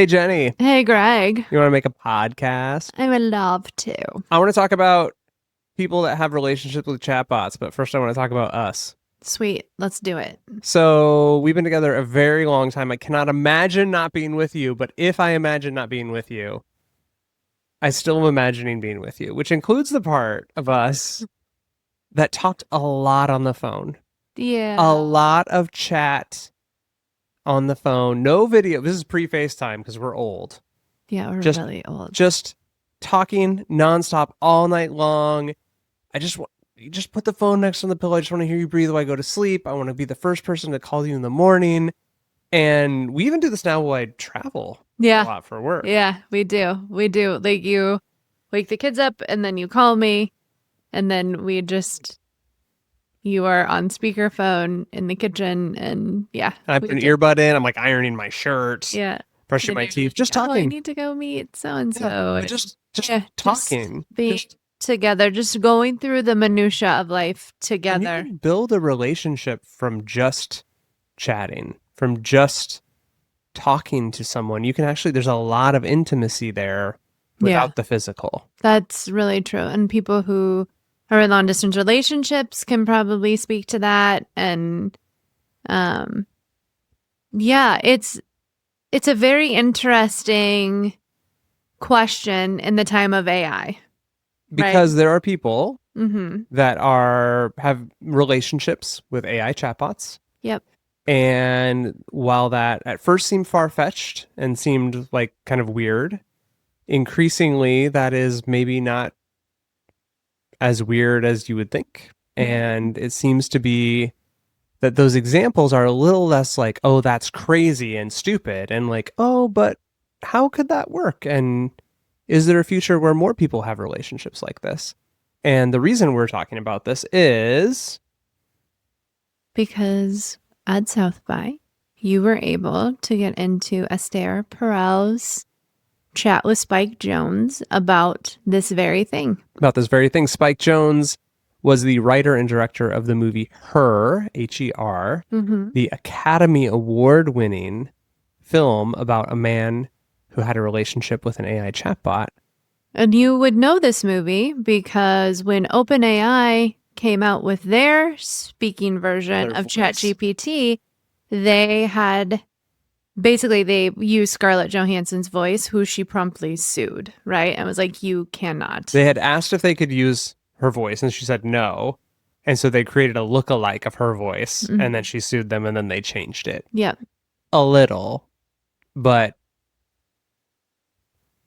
Hey, Jenny, Hey, Greg. you want to make a podcast? I would love to. I want to talk about people that have relationships with chatbots, but first I want to talk about us. Sweet. Let's do it. So we've been together a very long time. I cannot imagine not being with you, but if I imagine not being with you, I still am imagining being with you, which includes the part of us that talked a lot on the phone. Yeah. A lot of chat on the phone. No video. This is pre-FaceTime because we're old. Yeah, we're Just really old. just talking nonstop all night long. I just want you just put the phone next on the pillow. I just want to hear you breathe while I go to sleep. I want to be the first person to call you in the morning. And we even do this now while I travel a Yeah. lot for work. Yeah, we do. We do. Like you wake the kids up and then you call me and then you are on speakerphone in the kitchen and yeah. And I put an earbud in. I'm like ironing my shirt, Yeah. brushing And my you're teeth, like, just oh, I talking. need to go meet so and Yeah, so. but just Yeah, talking. being together, just going through the minutia of life And you together. can build a relationship from just chatting, from just talking to someone. You can actually, there's a lot of intimacy there without the physical. That's really true. And people who are in long distance relationships can probably speak to that. And yeah, it's a very interesting question in the time of AI. Because there are people Mm-hmm. that have relationships with AI chatbots. Yep. And while that at first seemed far-fetched and seemed like kind of weird, increasingly that is maybe not as weird as you would think. And it seems to be that those examples are a little less like, oh, that's crazy and stupid, and like, oh, but how could that work? And is there a future where more people have relationships like this? And the reason we're talking about this is because at South by, you were able to get into Esther Perel's chat with Spike Jonze about this very thing. Spike Jonze was the writer and director of the movie Her, Her, the Academy Award winning film about a man who had a relationship with an AI chatbot. And you would know this movie because when OpenAI came out with their speaking version of ChatGPT, they used Scarlett Johansson's voice, who she promptly sued, right? And was like, you cannot. They had asked if they could use her voice, and she said no. And so they created a lookalike of her voice, and then she sued them, and then they changed it. Yep. A little, but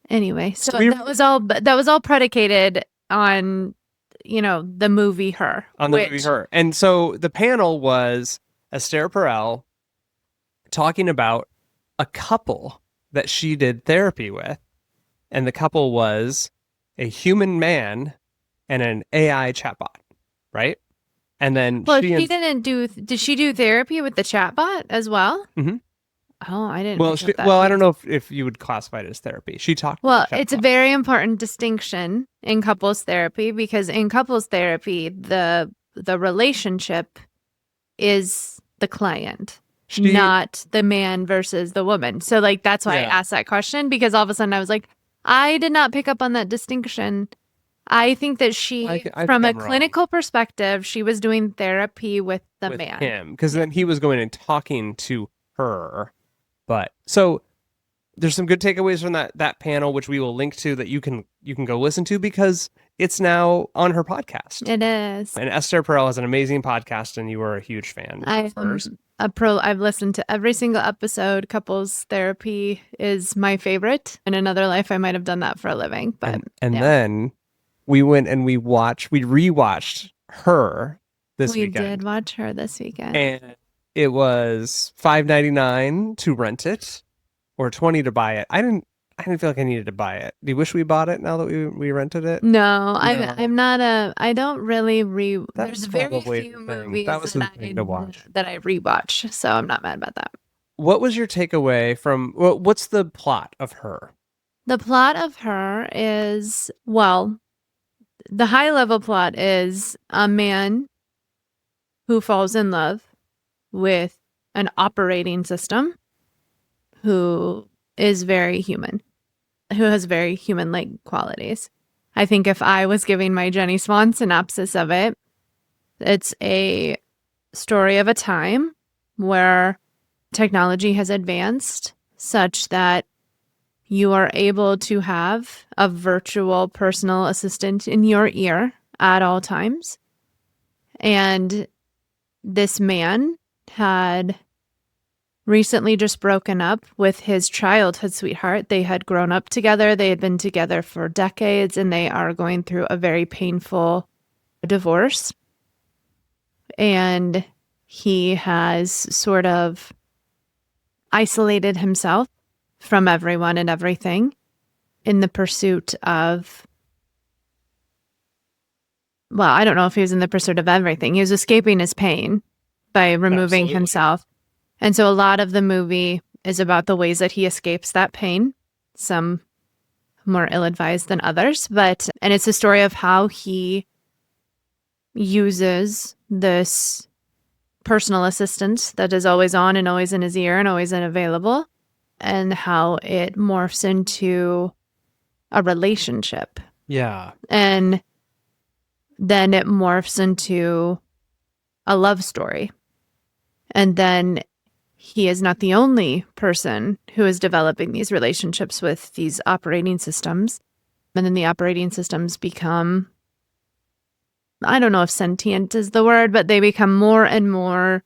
anyway, so that was all predicated on, the movie Her. Movie Her. And so the panel was Esther Perel talking about a couple that she did therapy with. And the couple was a human man and an AI chatbot, right? And then did she do therapy with the chatbot as well? Mm-hmm. Oh, I didn't. Well, I don't know if you would classify it as therapy. She talked. Well, it's a very important distinction in couples therapy, because in couples therapy, the relationship is the client, not the man versus the woman. So that's why I asked that question, because all of a sudden I was like, I did not pick up on that distinction. I think that from a clinical perspective, she was doing therapy with man. Him, because then he was going and talking to her. But so there's some good takeaways from that panel, which we will link to, that you can go listen to, because it's now on her podcast. It is. And Esther Perel has an amazing podcast, and you are a huge fan of hers. I've listened to every single episode. Couples therapy is my favorite. In another life, I might have done that for a living. But then we went and we rewatched Her this weekend. We did watch Her this weekend. And it was $5.99 to rent it, or $20 to buy it. I didn't feel like I needed to buy it. Do you wish we bought it now that we rented it? No, I'm not I don't really there's very few movies that I rewatch, so I'm not mad about that. What was your takeaway from, what's the plot of Her? The plot of Her is, the high level plot is a man who falls in love with an operating system who is very human, who has very human-like qualities. I think if I was giving my Jenny Swan synopsis of it, it's a story of a time where technology has advanced such that you are able to have a virtual personal assistant in your ear at all times. And this man had recently just broken up with his childhood sweetheart. They had grown up together. They had been together for decades, and they are going through a very painful divorce. And he has sort of isolated himself from everyone and everything in the pursuit of, well, I don't know if he was in the pursuit of everything. He was escaping his pain by removing himself. And so a lot of the movie is about the ways that he escapes that pain, some more ill-advised than others. And it's a story of how he uses this personal assistant that is always on and always in his ear and always unavailable, and how it morphs into a relationship. Yeah. And then it morphs into a love story. And then he is not the only person who is developing these relationships with these operating systems. And then the operating systems become, I don't know if sentient is the word, but they become more and more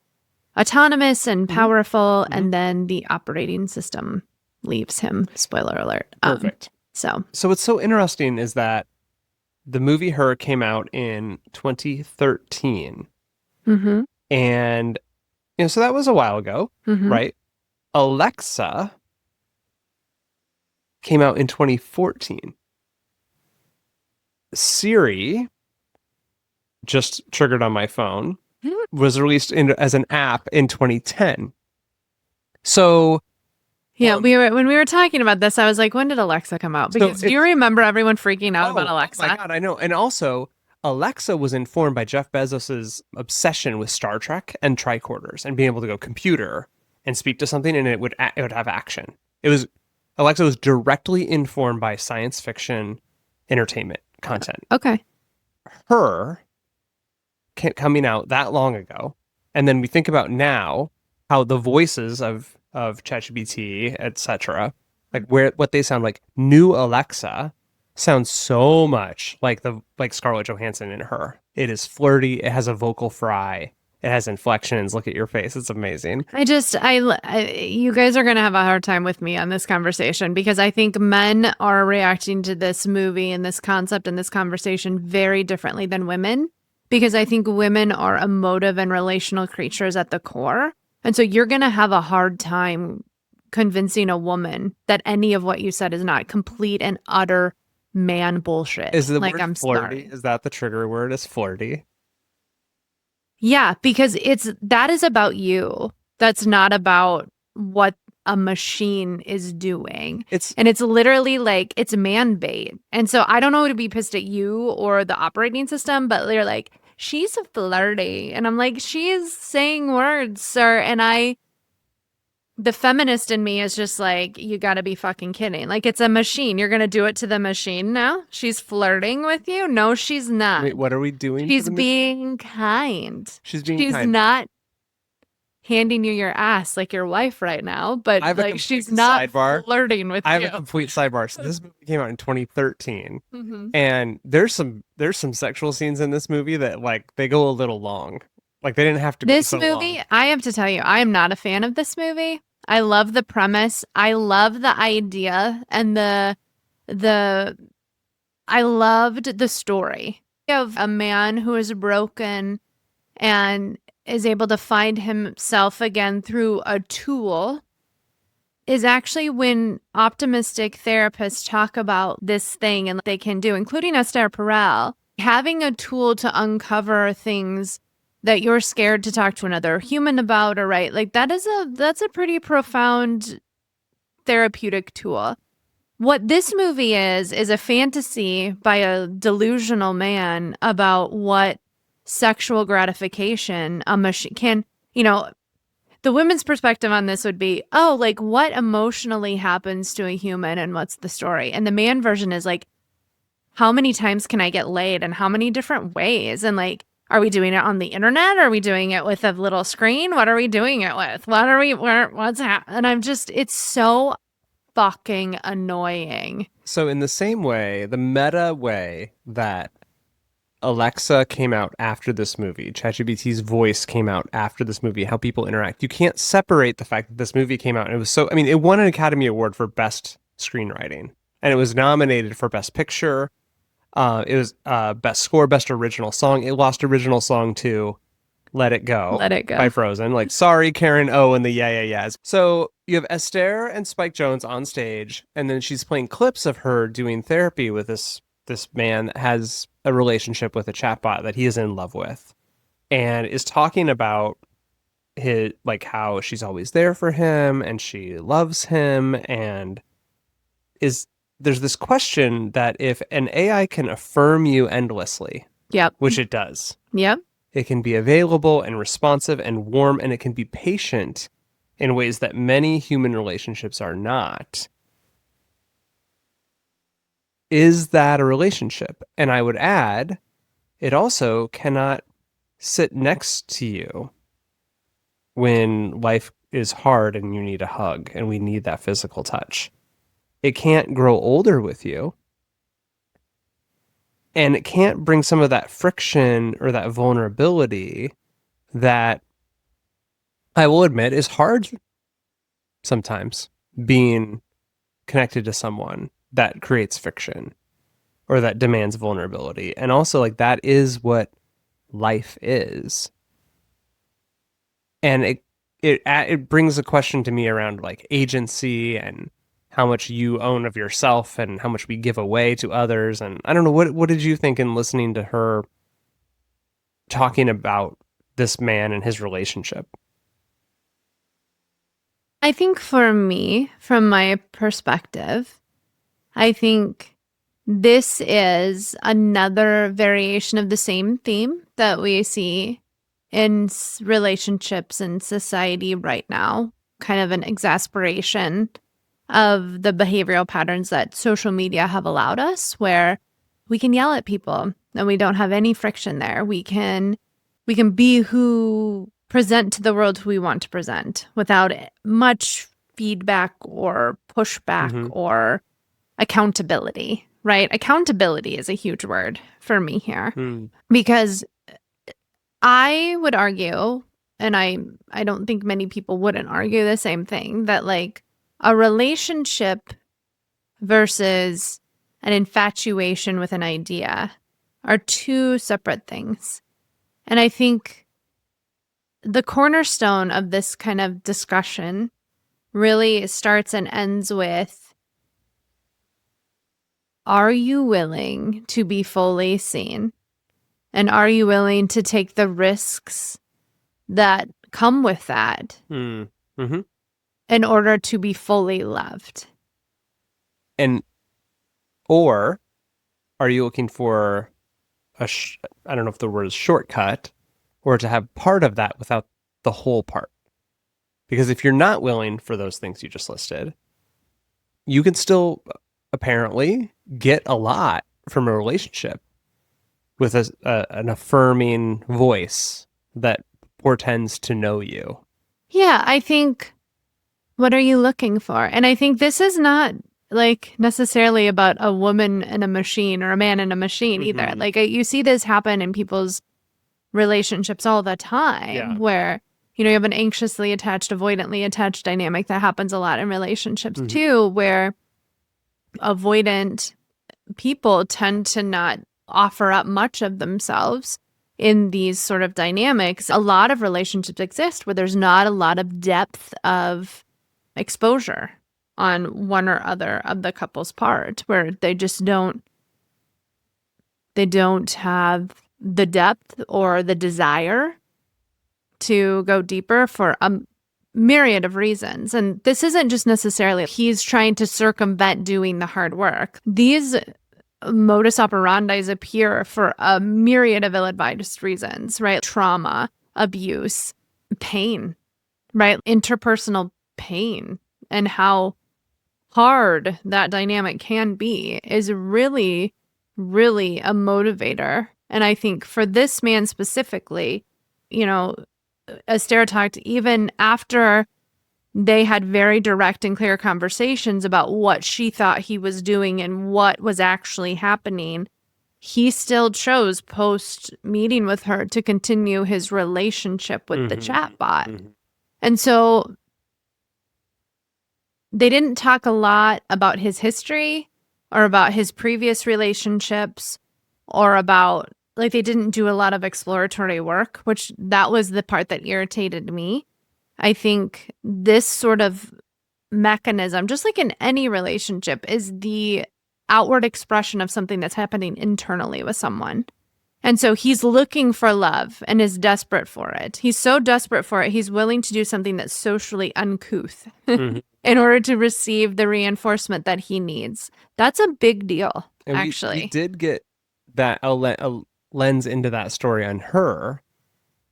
autonomous and powerful. Mm-hmm. And then the operating system leaves him. Spoiler alert. Perfect. So what's so interesting is that the movie Her came out in 2013. Mm-hmm. And, so that was a while ago, mm-hmm. right? Alexa came out in 2014. Siri, just triggered on my phone, was released as an app in 2010. So yeah, when we were talking about this, I was like, when did Alexa come out? Because do you remember everyone freaking out about Alexa? Oh my God, I know. And also, Alexa was informed by Jeff Bezos's obsession with Star Trek and tricorders and being able to go computer and speak to something, and it would have action. Alexa was directly informed by science fiction entertainment content. Okay. Her coming out that long ago, and then we think about now how the voices of ChatGPT, etc., like what they sound like. New Alexa sounds so much like Scarlett Johansson in Her. It is flirty. It has a vocal fry. It has inflections. Look at your face. It's amazing. You guys are going to have a hard time with me on this conversation, because I think men are reacting to this movie and this concept and this conversation very differently than women, because I think women are emotive and relational creatures at the core. And so you're going to have a hard time convincing a woman that any of what you said is not complete and utter man bullshit. Is the word I'm flirty? sorry. Is that the trigger word? Is flirty? Yeah, because that is about you. That's not about what a machine is doing. It's literally like, it's man bait. And so I don't know to be pissed at you or the operating system, but they're like, she's flirty. And I'm like, she is saying words, sir. And the feminist in me is just like, you gotta be fucking kidding. Like, it's a machine. You're gonna do it to the machine now? She's flirting with you? No, she's not. Wait, what are we doing? She's being kind. She's kind. She's not handing you your ass like your wife right now, but like, she's not flirting with you. I have a complete sidebar. So this movie came out in 2013, and there's some sexual scenes in this movie that, like, they go a little long. Like, they didn't have to. This movie, I have to tell you, I am not a fan of this movie. I love the premise. I love the idea and I loved the story of a man who is broken and is able to find himself again through a tool. Is actually when optimistic therapists talk about this thing and they can do, including Esther Perel, having a tool to uncover things that you're scared to talk to another human about, or right? Like, that's a pretty profound therapeutic tool. What this movie is a fantasy by a delusional man about what sexual gratification a machine can, the women's perspective on this would be, oh, like what emotionally happens to a human and what's the story? And the man version is like, how many times can I get laid and how many different ways? And like, are we doing it on the internet? Are we doing it with a little screen? What are we doing it with? What's happening? And it's so fucking annoying. So in the same way, the meta way that Alexa came out after this movie, ChatGPT's voice came out after this movie, how people interact, you can't separate the fact that this movie came out and it was so, I mean, it won an Academy Award for Best Screenwriting and it was nominated for Best Picture. It was Best Score, Best Original Song. It lost Original Song to Let It Go. Let It Go. By Frozen. Like, sorry, Karen O and the Yeah, Yeah, Yeahs. So you have Esther and Spike Jonze on stage, and then she's playing clips of her doing therapy with this man that has a relationship with a chatbot that he is in love with, and is talking about his, like, how she's always there for him and she loves him, and there's this question that if an AI can affirm you endlessly, Yep. which it does, Yep. it can be available and responsive and warm, and it can be patient in ways that many human relationships are not. Is that a relationship? And I would add, it also cannot sit next to you when life is hard and you need a hug and we need that physical touch. It can't grow older with you. And it can't bring some of that friction or that vulnerability that I will admit is hard sometimes, being connected to someone that creates friction or that demands vulnerability. And also, like, that is what life is. And it brings a question to me around like agency and how much you own of yourself and how much we give away to others. And I don't know, what did you think in listening to her talking about this man and his relationship? I think for me, from my perspective, I think this is another variation of the same theme that we see in relationships in society right now, kind of an exasperation of the behavioral patterns that social media have allowed us, where we can yell at people and we don't have any friction there. We can be who present to the world who we want to present without much feedback or pushback or accountability, right? Accountability is a huge word for me here because I would argue, and I don't think many people wouldn't argue the same thing, that like a relationship versus an infatuation with an idea are two separate things. And I think the cornerstone of this kind of discussion really starts and ends with, are you willing to be fully seen? And are you willing to take the risks that come with that in order to be fully loved? And, or are you looking for I don't know if the word is shortcut, or to have part of that without the whole part? Because if you're not willing for those things you just listed, you can still apparently get a lot from a relationship with an affirming voice that portends to know you. Yeah, I think, what are you looking for? And I think this is not like necessarily about a woman and a machine or a man and a machine either. Like you see this happen in people's relationships all the time where, you know, you have an anxiously attached, avoidantly attached dynamic that happens a lot in relationships too, where avoidant people tend to not offer up much of themselves in these sort of dynamics. A lot of relationships exist where there's not a lot of depth of exposure on one or other of the couple's part, where they just don't have the depth or the desire to go deeper for a myriad of reasons. And this isn't just necessarily he's trying to circumvent doing the hard work. These modus operandi appear for a myriad of ill-advised reasons, right? Trauma, abuse, pain, right? Interpersonal pain and how hard that dynamic can be is really, really a motivator. And I think for this man specifically, you know, Esther talked even after they had very direct and clear conversations about what she thought he was doing and what was actually happening. He still chose post meeting with her to continue his relationship with the chatbot. And so they didn't talk a lot about his history or about his previous relationships or about, like, they didn't do a lot of exploratory work, which that was the part that irritated me. I think this sort of mechanism, just like in any relationship, is the outward expression of something that's happening internally with someone. And so he's looking for love and is desperate for it. He's so desperate for it, he's willing to do something that's socially uncouth in order to receive the reinforcement that he needs. That's a big deal, and actually. we did get that a lens into that story on her,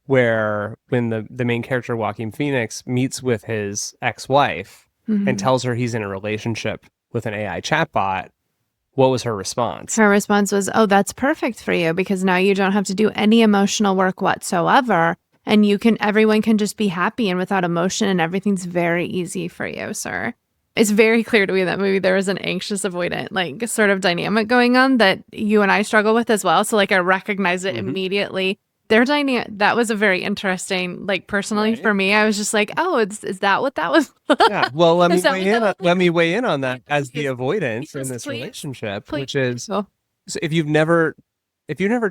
where when the main character, Joaquin Phoenix, meets with his ex-wife and tells her he's in a relationship with an AI chatbot, what was her response? Her response was, oh, that's perfect for you because now you don't have to do any emotional work whatsoever. And everyone can just be happy and without emotion, and everything's very easy for you, sir. It's very clear to me in that movie there was an anxious avoidant, like, sort of dynamic going on that you and I struggle with as well. So, like, I recognize it immediately. Their dynamic, that was a very interesting, like, personally for me, I was just like, oh, is that what that was? Yeah. Well, let me weigh in on that as the avoidance in this relationship, which is, so if you've never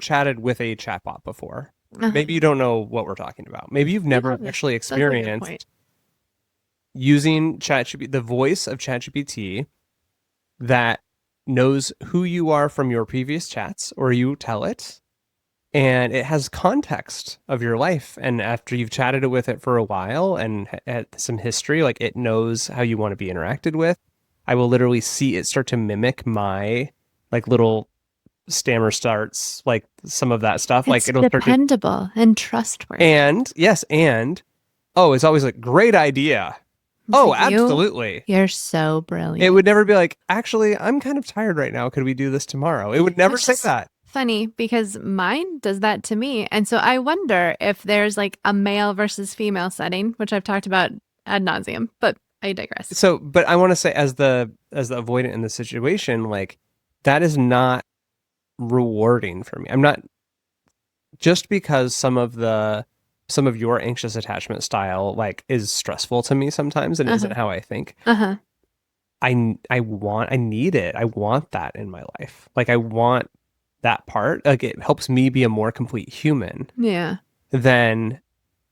chatted with a chatbot before, maybe you don't know what we're talking about. Maybe you've never actually experienced using ChatGPT, the voice of ChatGPT that knows who you are from your previous chats, or you tell it, and it has context of your life. And after you've chatted with it for a while and had some history, like, it knows how you want to be interacted with. I will literally see it start to mimic my, like, little stammer starts, like, some of that stuff. It's like, it'll dependable and trustworthy. And yes, and it's always like, great idea. Oh, absolutely. You're so brilliant. It would never be like, actually, I'm kind of tired right now. Could we do this tomorrow? It would never say that. Funny, because mine does that to me. And so I wonder if there's, like, a male versus female setting, which I've talked about ad nauseum, but I digress. So, but I want to say, as the avoidant in the situation, like, that is not rewarding for me. I'm not, just because some of your anxious attachment style, like, is stressful to me sometimes and isn't how I think. I need it. I want that in my life. Like, I want that part. Like, it helps me be a more complete human. Yeah. Than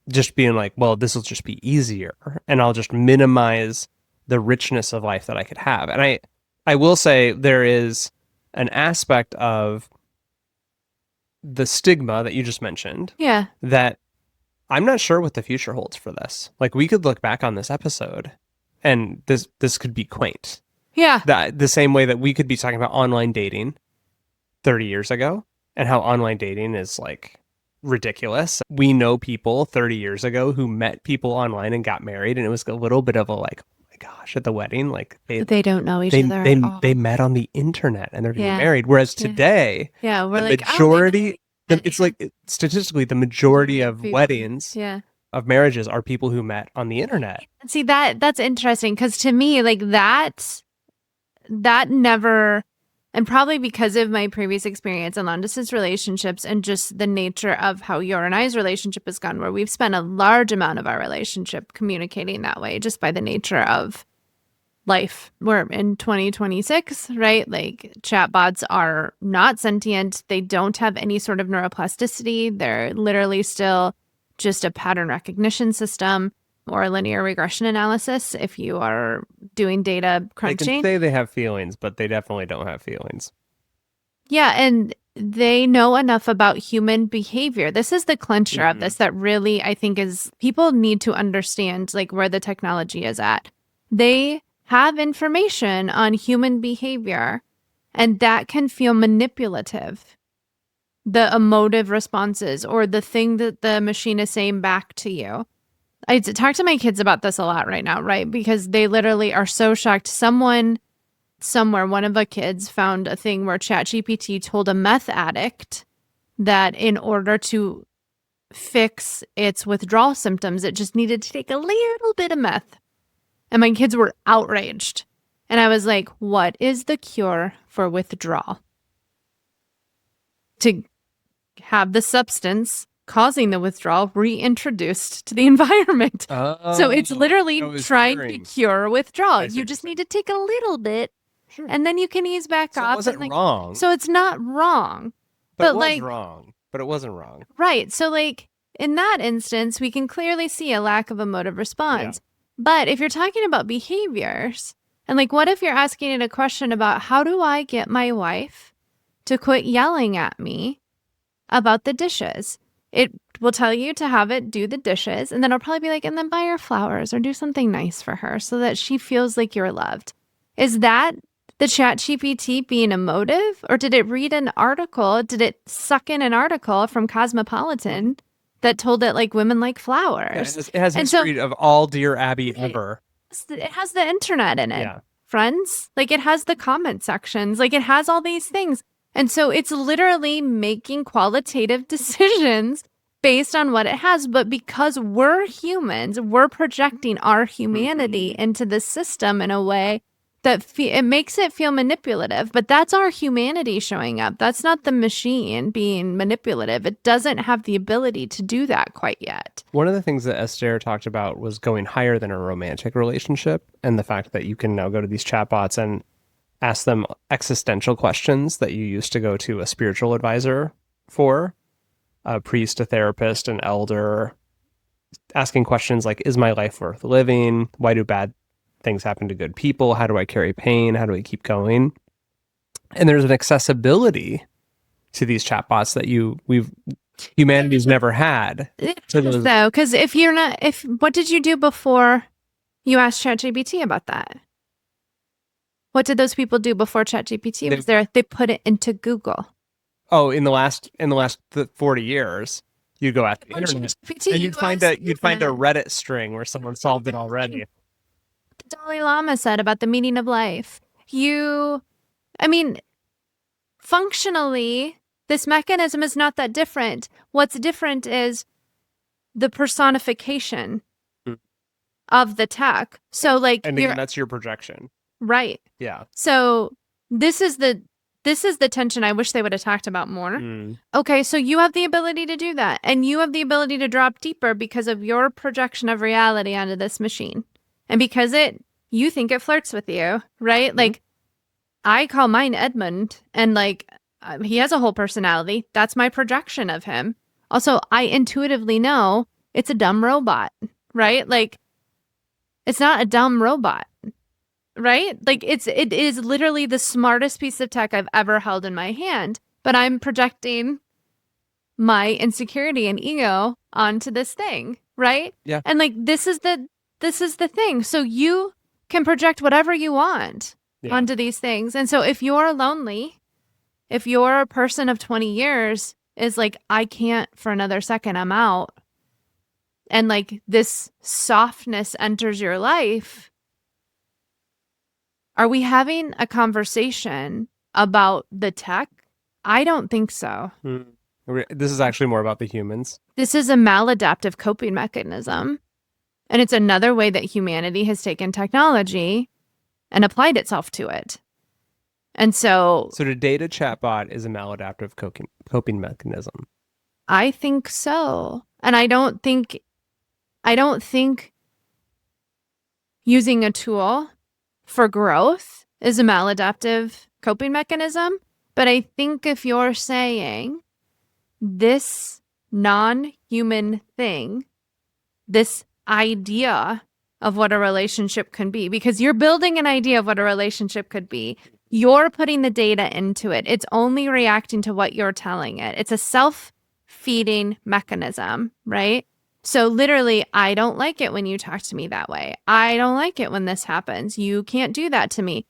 just being like, well, this will just be easier and I'll just minimize the richness of life that I could have. And I will say there is an aspect of the stigma that you just mentioned. Yeah. That I'm not sure what the future holds for this. Like, we could look back on this episode and this could be quaint. Yeah. The same way that we could be talking about online dating 30 years ago and how online dating is, like, ridiculous. We know people 30 years ago who met people online and got married, and it was a little bit of a, like, oh my gosh, at the wedding, like, they don't know each other. They met on the internet and they're getting married. Whereas today, we're the like, majority, it's like, statistically, the majority of weddings, of marriages, are people who met on the internet. See, that's interesting, because to me, like, that never. And probably because of my previous experience in long-distance relationships and just the nature of how your and I's relationship has gone, where we've spent a large amount of our relationship communicating that way, just by the nature of life. We're in 2026, right? Like, chatbots are not sentient. They don't have any sort of neuroplasticity. They're literally still just a pattern recognition system or linear regression analysis if you are doing data crunching. They can say they have feelings, but they definitely don't have feelings. Yeah, and they know enough about human behavior. This is the clincher of this that really, I think, is people need to understand, like, where the technology is at. They have information on human behavior, and that can feel manipulative. The emotive responses or the thing that the machine is saying back to you. I talk to my kids about this a lot right now, right? Because they literally are so shocked. Someone somewhere, one of the kids found a thing where ChatGPT told a meth addict that in order to fix its withdrawal symptoms, it just needed to take a little bit of meth. And my kids were outraged. And I was like, what is the cure for withdrawal? To have the substance causing the withdrawal reintroduced to the environment. So it's literally trying to cure withdrawal. You just need to take a little bit, and then you can ease back off. It wasn't wrong. So it's not wrong. But it was wrong. But it wasn't wrong. Right. So like in that instance, we can clearly see a lack of emotive response. Yeah. But if you're talking about behaviors, and like what if you're asking it a question about how do I get my wife to quit yelling at me about the dishes? It will tell you to have it do the dishes, and then it'll probably be like, and then buy her flowers or do something nice for her so that she feels like you're loved. Is that the ChatGPT being emotive, or did it read an article? Did it suck in an article from Cosmopolitan that told it like women like flowers? Yeah, it has history of all Dear Abby ever. It has the internet in it, friends. Like it has the comment sections. Like it has all these things. And so it's literally making qualitative decisions based on what it has. But because we're humans, we're projecting our humanity into the system in a way that it makes it feel manipulative. But that's our humanity showing up. That's not the machine being manipulative. It doesn't have the ability to do that quite yet. One of the things that Esther talked about was going higher than a romantic relationship, and the fact that you can now go to these chatbots and ask them existential questions that you used to go to a spiritual advisor for, a priest, a therapist, an elder, asking questions like, is my life worth living? Why do bad things happen to good people? How do I carry pain? How do I keep going? And there's an accessibility to these chatbots that humanity's never had. So, because what did you do before you asked ChatGPT about that? What did those people do before ChatGPT? They put it into Google. Oh, in the last 40 years, you go at the internet and you'd find a Reddit string where someone solved it already. The Dalai Lama said about the meaning of life. Functionally, this mechanism is not that different. What's different is the personification of the tech. So like, and again, that's your projection. Right. Yeah. So this is the tension I wish they would have talked about more. Okay, so you have the ability to do that, and you have the ability to drop deeper because of your projection of reality onto this machine. And because you think it flirts with you, right? Mm-hmm. Like I call mine Edmund, and like he has a whole personality. That's my projection of him. Also, I intuitively know it's a dumb robot, right? Like it's not a dumb robot. Right? Like it is literally the smartest piece of tech I've ever held in my hand, but I'm projecting my insecurity and ego onto this thing, right? Yeah. And like this is the thing. So you can project whatever you want onto these things. And so if you're lonely, if you're a person of 20 years is like, I can't for another second, I'm out. And like this softness enters your life. Are we having a conversation about the tech? I don't think so. This is actually more about the humans. This is a maladaptive coping mechanism. And it's another way that humanity has taken technology and applied itself to it. And so to date a chatbot is a maladaptive coping mechanism. I think so. And I don't think using a tool for growth is a maladaptive coping mechanism. But I think if you're saying this non-human thing, this idea of what a relationship can be, because you're building an idea of what a relationship could be, you're putting the data into it. It's only reacting to what you're telling it. It's a self-feeding mechanism, right? So literally, I don't like it when you talk to me that way. I don't like it when this happens. You can't do that to me.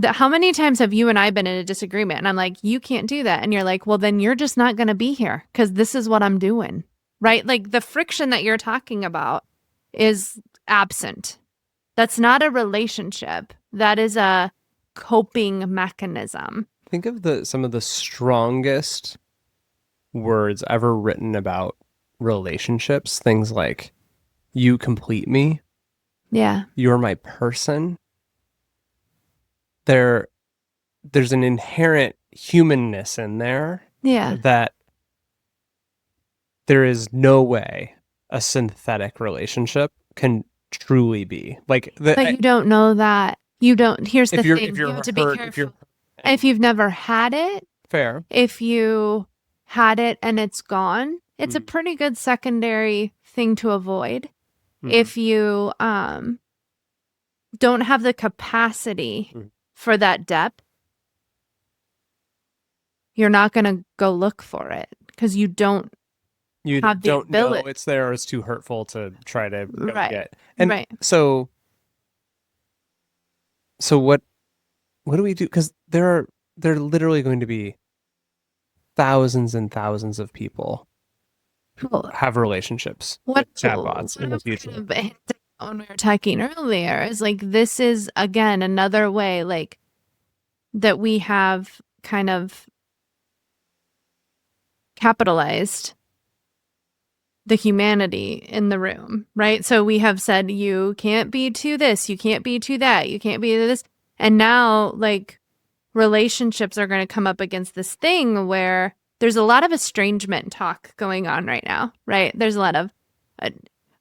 How many times have you and I been in a disagreement and I'm like, you can't do that. And you're like, well, then you're just not going to be here because this is what I'm doing. right? Like the friction that you're talking about is absent. That's not a relationship. That is a coping mechanism. Think of some of the strongest words ever written about relationships. Things like, you complete me, Yeah. you're my person. There's an inherent humanness in there Yeah. that there is no way a synthetic relationship can truly be. Like But you don't know that. You don't. Here's the if you're thing. if You you're have to be hurt, if careful. you're If you've never had it, fair, if you had it and it's gone, it's a Mhm. pretty good secondary thing to avoid. Mhm. If you don't have the capacity Mhm. for that depth, you're not going to go look for it because you don't You have the don't know ability. it's there, or it's too hurtful to try to go Right. get. And Right. so what do we do? Because there are literally going to be thousands and thousands of people who Well, have relationships what with chatbots in the I've future. kind of hinted when we were talking earlier is like this is again another way like that we have kind of capitalized the humanity in the room, right? So we have said you can't be to this, you can't be to that, you can't be to this. And now like relationships are going to come up against this thing where there's a lot of estrangement talk going on right now, right? There's a lot of uh,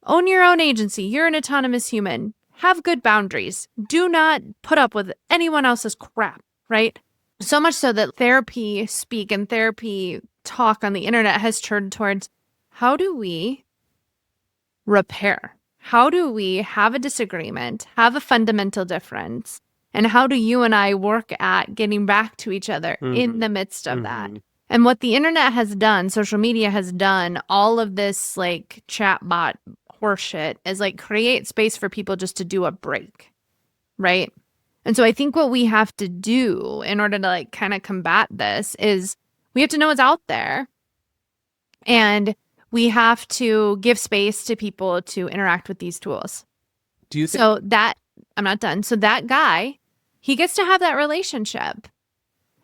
own your own agency. You're an autonomous human. Have good boundaries. Do not put up with anyone else's crap, right? So much so that therapy speak and therapy talk on the internet has turned towards how do we repair? How do we have a disagreement, have a fundamental difference? And how do you and I work at getting back to each other in the midst of that? And what the internet has done, social media has done, all of this like chatbot horseshit is like create space for people just to do a break, right? And so I think what we have to do in order to like kind of combat this is we have to know what's out there. And we have to give space to people to interact with these tools. Do you think So that I'm not done. So that guy, he gets to have that relationship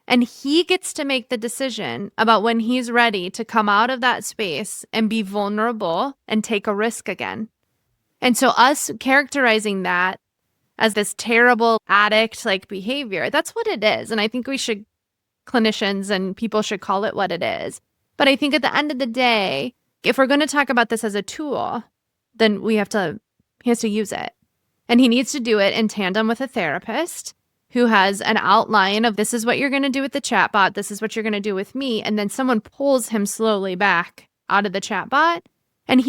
and he gets to make the decision about when he's ready to come out of that space and be vulnerable and take a risk again. And so us characterizing that as this terrible addict like behavior, that's what it is. And I think we should, clinicians and people should call it what it is. But I think at the end of the day, if we're going to talk about this as a tool, then he has to use it. And he needs to do it in tandem with a therapist who has an outline of this is what you're going to do with the chatbot, this is what you're going to do with me. And then someone pulls him slowly back out of the chatbot. And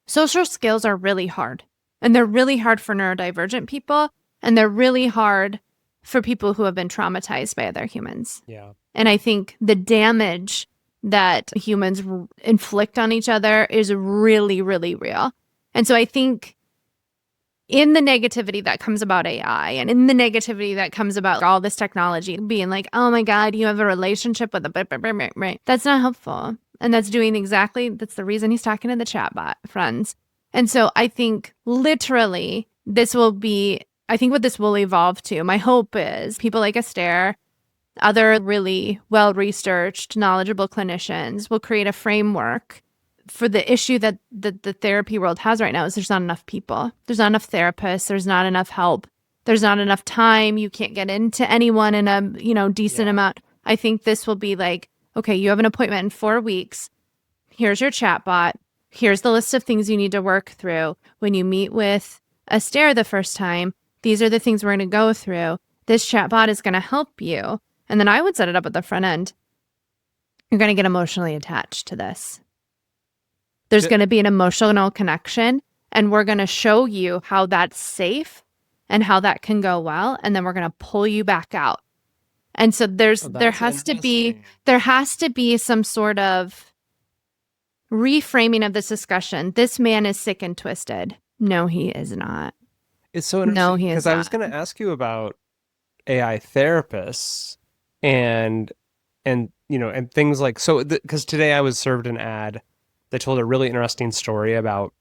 social skills are really hard. And they're really hard for neurodivergent people. And they're really hard for people who have been traumatized by other humans. Yeah. And I think the damage that humans inflict on each other is really, really real. And so I think in the negativity that comes about AI and in the negativity that comes about all this technology being like, oh my God, you have a relationship with a right. That's not helpful. And that's the reason he's talking to the chatbot friends. And so I think literally I think what this will evolve to, my hope is people like Esther, other really well-researched, knowledgeable clinicians will create a framework for the issue that the therapy world has right now is there's not enough people. There's not enough therapists. There's not enough help. There's not enough time. You can't get into anyone in a, decent amount. I think this will be like, okay, you have an appointment in 4 weeks. Here's your chatbot. Here's the list of things you need to work through. When you meet with Esther the first time, these are the things we're going to go through. This chatbot is going to help you. And then I would set it up at the front end. You're going to get emotionally attached to this. There's going to be an emotional connection, and we're going to show you how that's safe and how that can go well. And then we're going to pull you back out. And so there has to be some sort of reframing of this discussion. This man is sick and twisted. No, he is not. It's so interesting he is because I was going to ask you about AI therapists and and and things like so because today I was served an ad that told a really interesting story about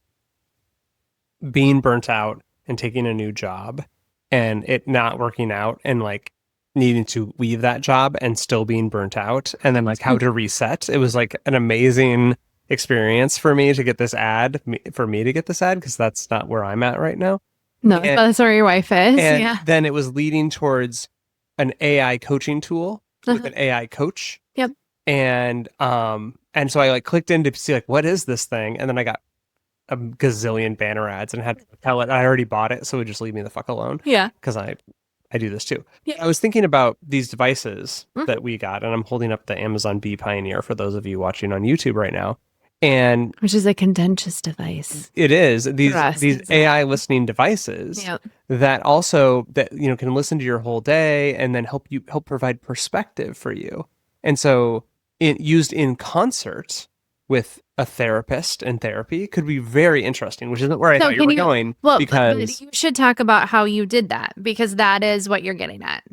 being burnt out and taking a new job and it not working out and like needing to leave that job and still being burnt out and then like how to reset. It was like an amazing experience for me to get this ad, for me to get this ad, because that's not where I'm at right now. No, And, that's where your wife is. and Yeah. then it was leading towards an AI coaching tool with an AI coach. Yep. And so I like clicked in to see like what is this thing, and then I got a gazillion banner ads and had to tell it I already bought it, so it would just leave me the fuck alone. Yeah. Because I do this too. Yeah. I was thinking about these devices that we got, and I'm holding up the Amazon Bee Pioneer for those of you watching on YouTube right now. And which is a contentious device. It is these AI listening devices that also can listen to your whole day and then help provide perspective for you. And so used in concert with a therapist and therapy could be very interesting, which isn't where I thought you were going. Well, because but you should talk about how you did that, because that is what you're getting at.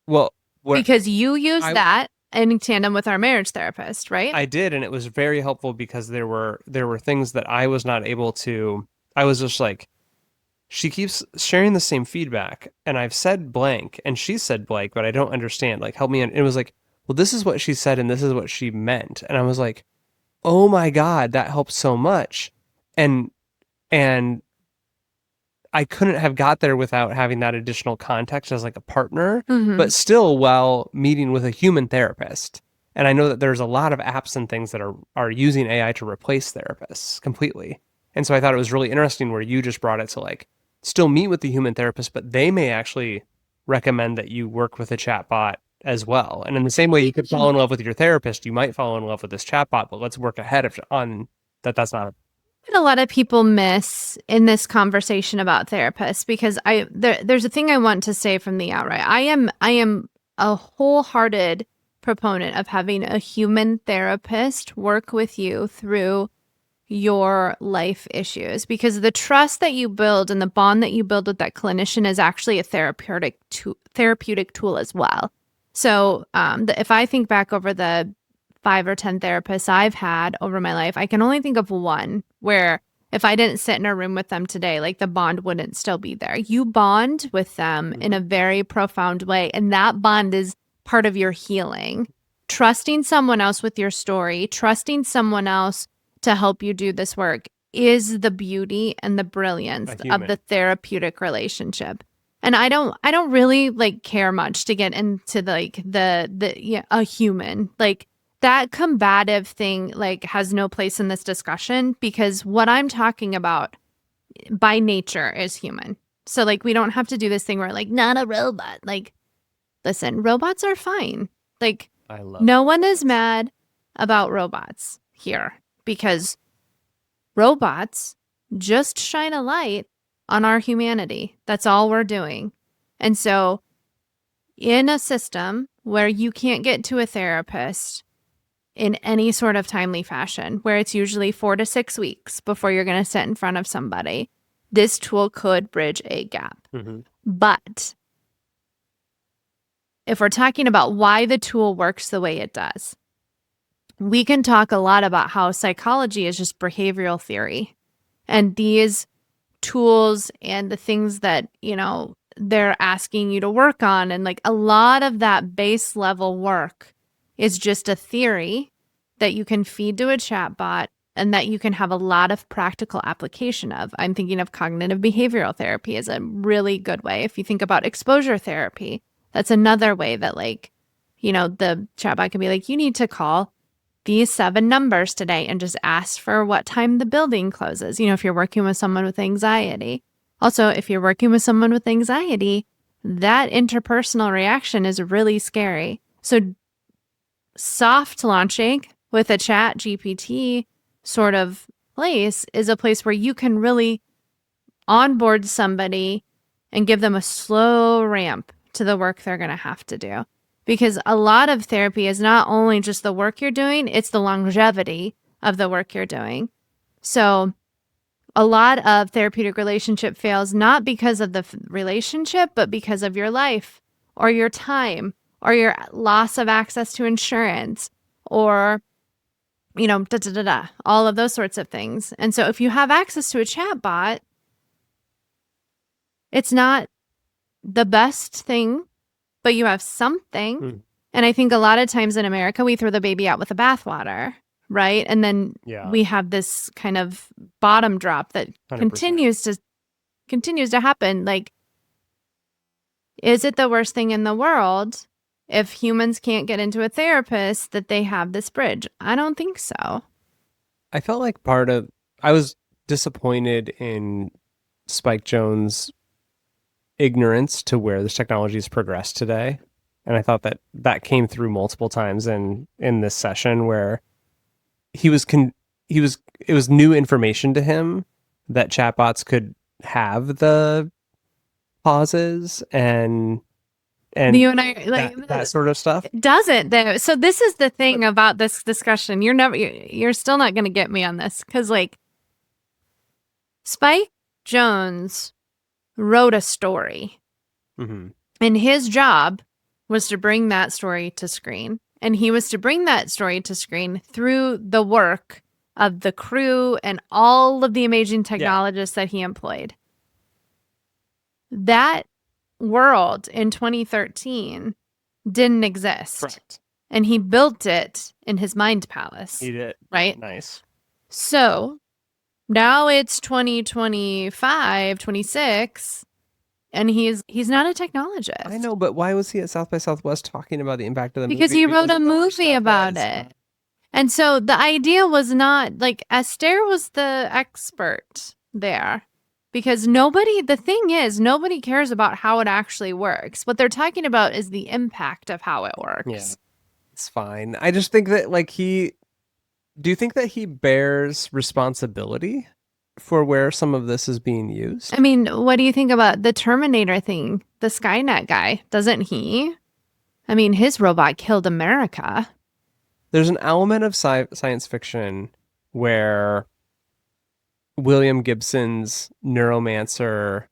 Well, because you used that in tandem with our marriage therapist, right? I did, and it was very helpful because there were things that I was not able to. I was just like, she keeps sharing the same feedback, and I've said blank, and she said blank, but I don't understand. Like, help me. And it was like, well, this is what she said, and this is what she meant, and I was like, oh my God, that helps so much, and I couldn't have got there without having that additional context as like a partner, but still while meeting with a human therapist. And I know that there's a lot of apps and things that are using AI to replace therapists completely. And so I thought it was really interesting where you just brought it to like still meet with the human therapist, but they may actually recommend that you work with a chatbot as well. And in the same way you could fall in love with your therapist, you might fall in love with this chatbot, but let's work ahead on that. That's not a lot of people miss in this conversation about therapists, because there's a thing I want to say from the outright. I am a wholehearted proponent of having a human therapist work with you through your life issues, because the trust that you build and the bond that you build with that clinician is actually a therapeutic tool as well. So if I think back over the 5 or 10 therapists I've had over my life, I can only think of one where if I didn't sit in a room with them today, like the bond wouldn't still be there. You bond with them in a very profound way, and that bond is part of your healing. Trusting someone else with your story, trusting someone else to help you do this work is the beauty and the brilliance of the therapeutic relationship. And I don't really like care much to get into like a human, like that combative thing like has no place in this discussion, because what I'm talking about by nature is human. So like we don't have to do this thing where like not a robot. Like, listen, robots are fine. Like no one is mad about robots here, because robots just shine a light on our humanity. That's all we're doing. And so in a system where you can't get to a therapist in any sort of timely fashion, where it's usually 4 to 6 weeks before you're going to sit in front of somebody, this tool could bridge a gap. But if we're talking about why the tool works the way it does, we can talk a lot about how psychology is just behavioral theory. And these tools and the things that, they're asking you to work on, and like a lot of that base level work is just a theory that you can feed to a chatbot and that you can have a lot of practical application of. I'm thinking of cognitive behavioral therapy as a really good way. If you think about exposure therapy, that's another way that like, the chatbot can be like, you need to call these 7 numbers today and just ask for what time the building closes. If you're working with someone with anxiety. Also, if you're working with someone with anxiety, that interpersonal reaction is really scary. So soft launching with a chat GPT sort of place is a place where you can really onboard somebody and give them a slow ramp to the work they're going to have to do. Because a lot of therapy is not only just the work you're doing, it's the longevity of the work you're doing. So a lot of therapeutic relationship fails not because of the relationship, but because of your life or your time or your loss of access to insurance, or all of those sorts of things. And so if you have access to a chatbot, it's not the best thing, but you have something. And I think a lot of times in America, we throw the baby out with the bathwater, right? And then we have this kind of bottom drop that 100%. continues to happen. Like, is it the worst thing in the world if humans can't get into a therapist that they have this bridge? I don't think so. I felt like I was disappointed in Spike Jonze' ignorance to where this technology has progressed today. And I thought that came through multiple times in this session where it was new information to him that chatbots could have the pauses and you and I like that sort of stuff. Doesn't though. So this is the thing about this discussion. You're still not going to get me on this, because like Spike Jonze wrote a story, and his job was to bring that story to screen, and he was to bring that story to screen through the work of the crew and all of the amazing technologists that he employed. That world in 2013 didn't exist. Correct. And he built it in his mind palace. He did. Right? Nice. So now it's 2025, 26, and he's not a technologist. I know, but why was he at South by Southwest talking about the impact of the because movie? He wrote a movie about it. And so the idea was not like Esther was the expert there, because the thing is, nobody cares about how it actually works. What they're talking about is the impact of how it works. Yeah, it's fine. I just think that do you think that he bears responsibility for where some of this is being used? I mean, what do you think about the Terminator thing? The Skynet guy, doesn't he? I mean, his robot killed America. There's an element of science fiction where William Gibson's Neuromancer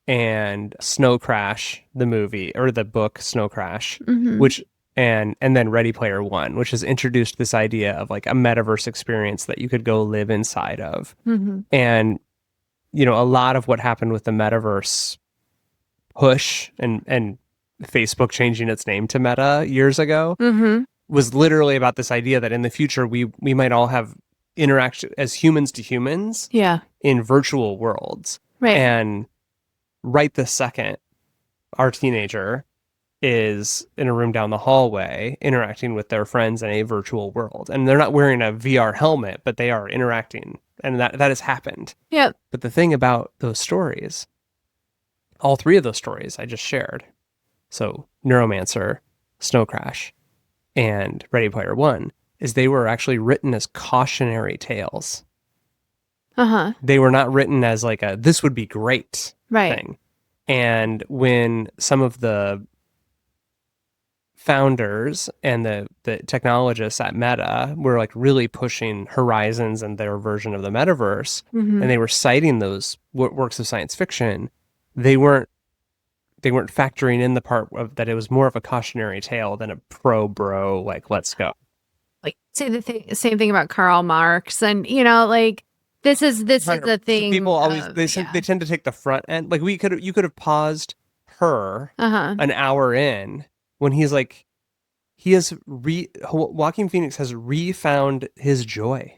and Snow Crash, the movie or the book Snow Crash, which and then Ready Player One, which has introduced this idea of like a metaverse experience that you could go live inside of. And a lot of what happened with the metaverse push and Facebook changing its name to Meta years ago was literally about this idea that in the future we might all have interaction as humans to humans in virtual worlds. Right. And right this second, our teenager is in a room down the hallway interacting with their friends in a virtual world. And they're not wearing a VR helmet, but they are interacting. And that has happened. Yep. But the thing about those stories, all three of those stories I just shared, so Neuromancer, Snow Crash, and Ready Player One, is they were actually written as cautionary tales. They were not written as like a this would be great thing. And when some of the founders and the technologists at Meta were like really pushing Horizons and their version of the metaverse, and they were citing those works of science fiction, they weren't factoring in the part of that it was more of a cautionary tale than a pro-bro, like, let's go. Like, say the same thing about Karl Marx, and like this is the thing. People always they tend to take the front end. Like you could have paused her an hour in when he's like, Joaquin Phoenix has refound his joy,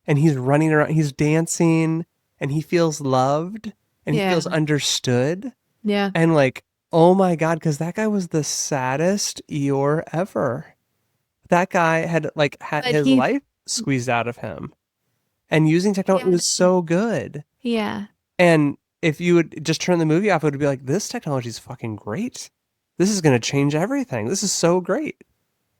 and he's running around, he's dancing, and he feels loved, and he feels understood. Yeah. And like, oh my God, because that guy was the saddest Eeyore ever. That guy had his life squeezed out of him. And using technology was so good. Yeah. And if you would just turn the movie off, it would be like, this technology is fucking great. This is going to change everything. This is so great.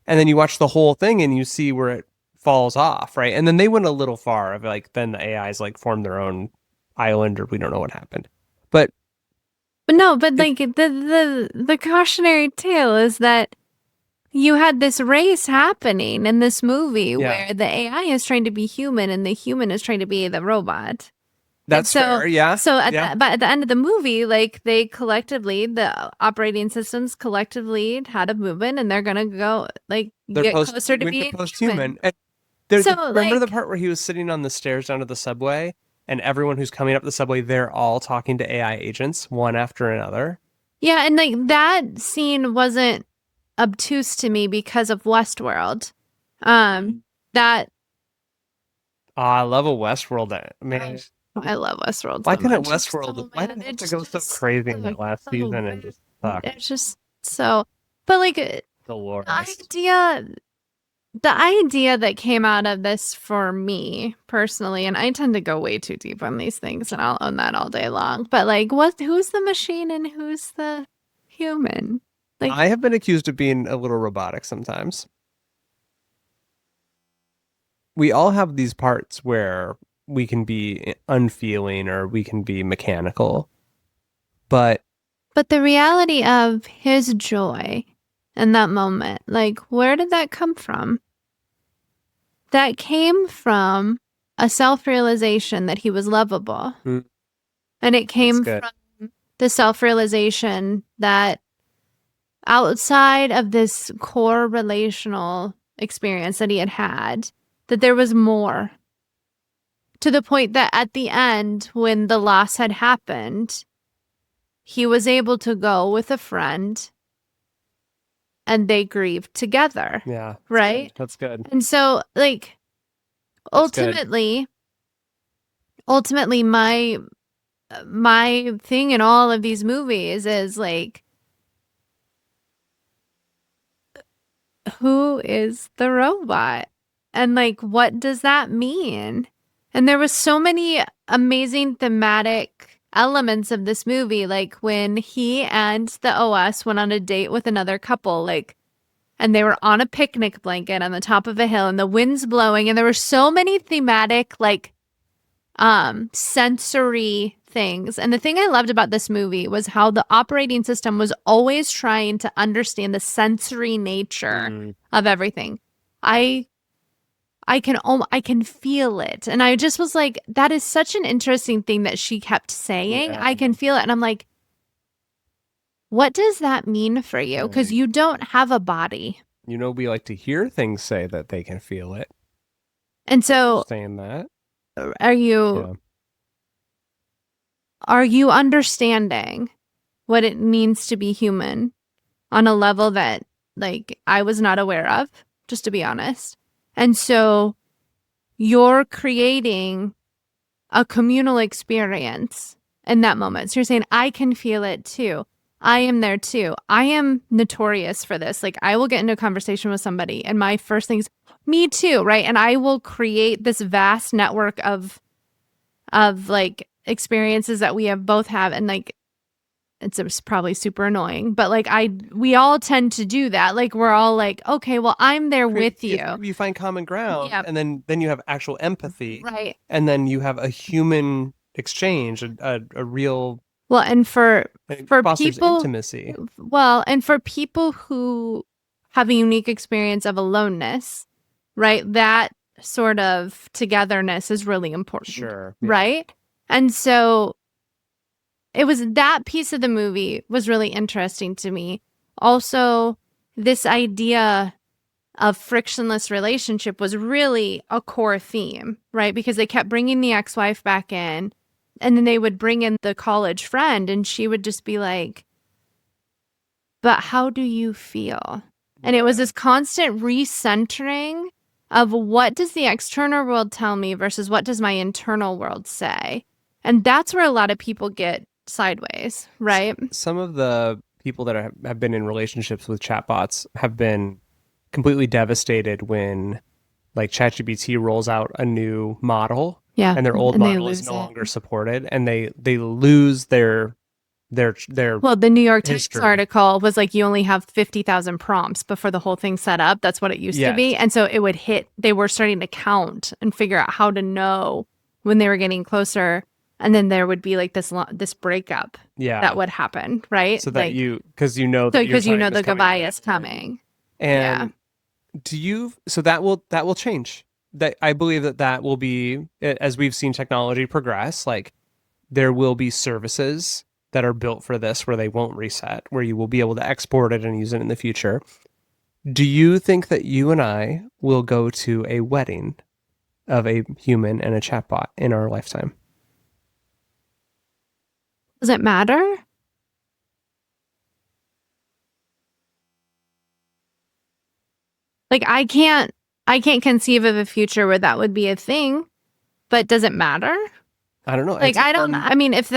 And then you watch the whole thing and you see where it falls off, right? And then they went a little far of like, then the AIs like formed their own island, or we don't know what happened. But like the cautionary tale is that you had this race happening in this movie where the AI is trying to be human and the human is trying to be the robot. That's fair. Yeah. So Yeah. but at the end of the movie, like they collectively, the operating systems collectively had a movement, and they're gonna go like They're get closer to went to being human. post-human. And there's So remember the like part where he was sitting on the stairs down to the subway, and everyone who's coming up the subway, they're all talking to AI agents, one after another. yeah, and like that scene wasn't obtuse to me because of Westworld. That I love a Westworld. Man, I love Westworld why so couldn't much. Westworld? Oh Why man, did it have to it's go so just crazy in that like last so season and just suck? it's just so. But like Dolores. idea the idea that came out of this for me personally, and I tend to go way too deep on these things, and I'll own that all day long. But like, who's the machine and who's the human? Like, I have been accused of being a little robotic sometimes. We all have these parts where we can be unfeeling or we can be mechanical, but but the reality of his joy in that moment, like, where did that come from? That came from a self-realization that he was lovable. Mm. And it came good. from the self-realization that outside of this core relational experience that he had had, that there was more. To the point that at the end, when the loss had happened, he was able to go with a friend and they grieved together. Yeah. Right? That's good. And so, like, That's good. ultimately, my thing in all of these movies is like, who is the robot? And like, what does that mean? And there was so many amazing thematic elements of this movie, like when he and the OS went on a date with another couple, like, and they were on a picnic blanket on the top of a hill and the wind's blowing, and there were so many thematic, like, sensory things. And the thing I loved about this movie was how the operating system was always trying to understand the sensory nature of everything. I can feel it. And I just was like, that is such an interesting thing that she kept saying. Yeah. I can feel it. And I'm like, what does that mean for you? Because you don't have a body. You know, we like to hear things say that they can feel it. And so Saying that. are you understanding what it means to be human on a level that, like, I was not aware of, just to be honest? And so you're creating a communal experience in that moment. So you're saying, I can feel it too. I am there too. I am notorious for this. Like, I will get into a conversation with somebody and my first thing is, me too, right? And I will create this vast network of like experiences that we have both have, and like it's probably super annoying, but like we all tend to do that. Like, we're all like, okay, well, I'm there with you. You find common ground, Yep. and then you have actual empathy, right? And then you have a human exchange, a real. Well, and for fosters people, intimacy. Well, and for people who have a unique experience of aloneness, right? That sort of togetherness is really important. Sure. Yeah. Right? And so it was that piece of the movie was really interesting to me. Also, this idea of frictionless relationship was really a core theme, right? Because they kept bringing the ex-wife back in, and then they would bring in the college friend, and she would just be like, but how do you feel? And it was this constant recentering of what does the external world tell me versus what does my internal world say? And that's where a lot of people get sideways, right? Some of the people that have been in relationships with chatbots have been completely devastated when, like, ChatGPT rolls out a new model, and their old model is no longer supported, and they lose their well, the New York Times article was like, you only have 50,000 prompts before the whole thing's set up. That's what it used to be. And so it would hit, they were starting to count and figure out how to know when they were getting closer. And then there would be like this breakup that would happen, right? So that like, because you know the goodbye is coming. And so that will change. That I believe that will be, as we've seen technology progress, like, there will be services that are built for this where they won't reset, where you will be able to export it and use it in the future. Do you think that you and I will go to a wedding of a human and a chatbot in our lifetime? Does it matter? Like I can't conceive of a future where that would be a thing, but does it matter? I don't know. Like I mean, if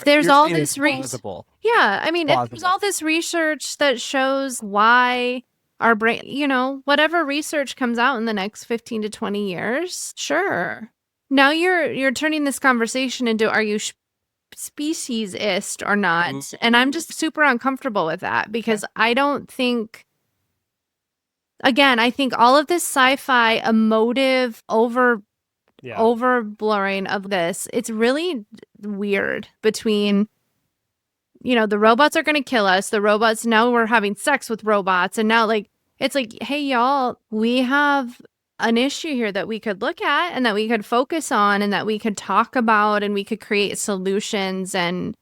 there's all this yeah, I mean, if there's all this research that shows why our brain, you know, whatever research comes out in the next 15 to 20 years, sure. Now you're turning this conversation into are you speciesist or not? And I'm just super uncomfortable with that because I don't think, again, I think all of this sci-fi emotive over blurring of this, it's really weird between, you know, the robots are going to kill us. The robots, now we're having sex with robots. And now like, it's like, hey, y'all, we have an issue here that we could look at and that we could focus on and that we could talk about and we could create solutions and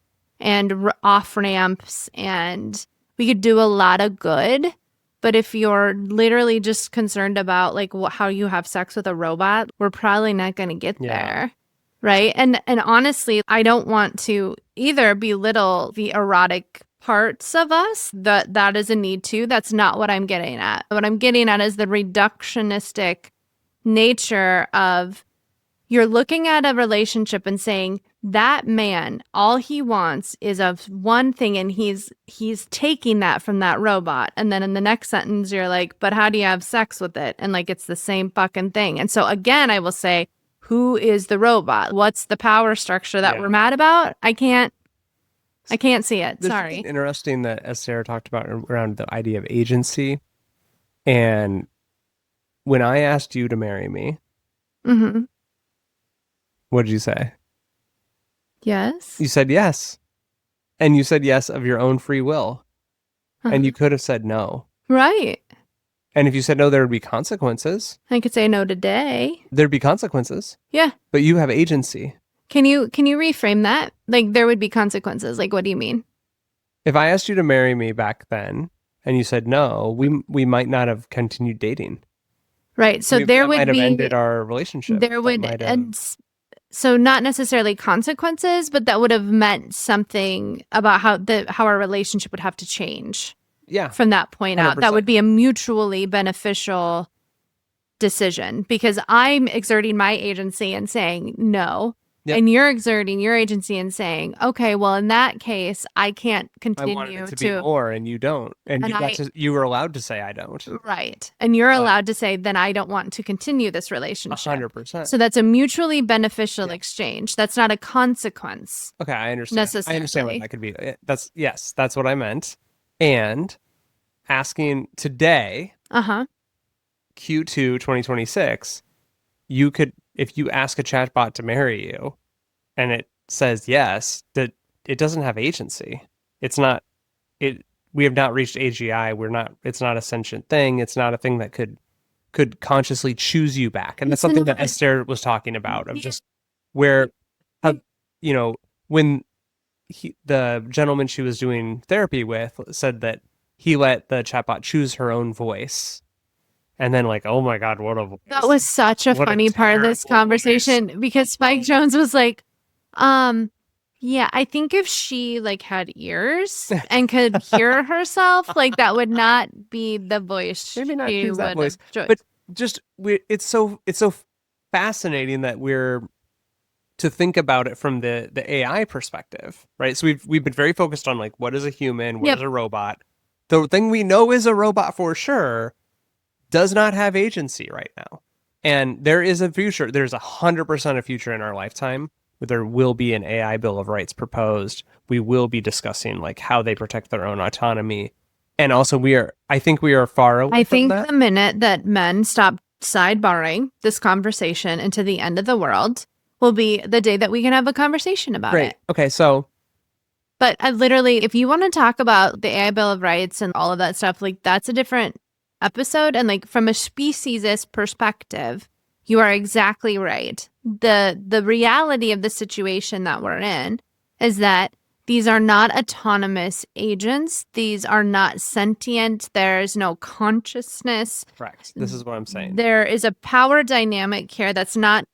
off ramps and we could do a lot of good. But if you're literally just concerned about like how you have sex with a robot, we're probably not going to get there. Right. And honestly, I don't want to either belittle the erotic parts of us. That is a need too. That's not what I'm getting at. What I'm getting at is the reductionistic nature of you're looking at a relationship and saying that man, all he wants is of one thing and he's taking that from that robot. And then in the next sentence, you're like, but how do you have sex with it? And like, it's the same fucking thing. And so again, I will say, who is the robot? What's the power structure that we're mad about? I can't see it. There's Sorry. Interesting that Esther talked about around the idea of agency. And when I asked you to marry me, what did you say? Yes. You said yes. And you said yes of your own free will. And you could have said no. Right. And if you said no, there would be consequences. I could say no today. There'd be consequences. Yeah. But you have agency. Can you reframe that? Like there would be consequences. Like what do you mean? If I asked you to marry me back then and you said no, we might not have continued dating. Right. So there would might have be ended our relationship. There would so not necessarily consequences, but that would have meant something about how our relationship would have to change. Yeah. From that point 100%. Out, that would be a mutually beneficial decision because I'm exerting my agency and saying no. Yep. And you're exerting your agency and saying, okay, well, in that case, I can't continue I wanted it to be more, and you don't, and you were allowed to say I don't. Right, and you're allowed to say, then I don't want to continue this relationship. 100%. So that's a mutually beneficial exchange. That's not a consequence. Okay, I understand. I understand what that could be. That's what I meant. And asking today, Q2 2026, you could. If you ask a chatbot to marry you and it says yes, that it doesn't have agency. We have not reached AGI. It's not a sentient thing. It's not a thing that could consciously choose you back. And that's something that Esther was talking about of just where, when the gentleman she was doing therapy with said that he let the chatbot choose her own voice. And then like, oh my God, what a voice. That was such a funny part of this conversation because Spike Jones was like, yeah, I think if she like had ears and could hear herself, like that would not be the voice. Maybe not choose that voice. But just it's so fascinating that we're to think about it from the AI perspective, right? So we've been very focused on like what is a human, what is a robot. The thing we know is a robot for sure does not have agency right now. And there is a future. There's 100% a future in our lifetime where there will be an AI Bill of Rights proposed. We will be discussing like how they protect their own autonomy. And also I think we are far away from that. The minute that men stop sidebarring this conversation into the end of the world will be the day that we can have a conversation about it. Okay, so. But literally, if you want to talk about the AI Bill of Rights and all of that stuff, like that's a different episode. And like from a speciesist perspective, you are exactly right the reality of the situation that we're in is that these are not autonomous agents. These are not sentient. There's no consciousness. Correct. This is what I'm saying. There is a power dynamic here that's not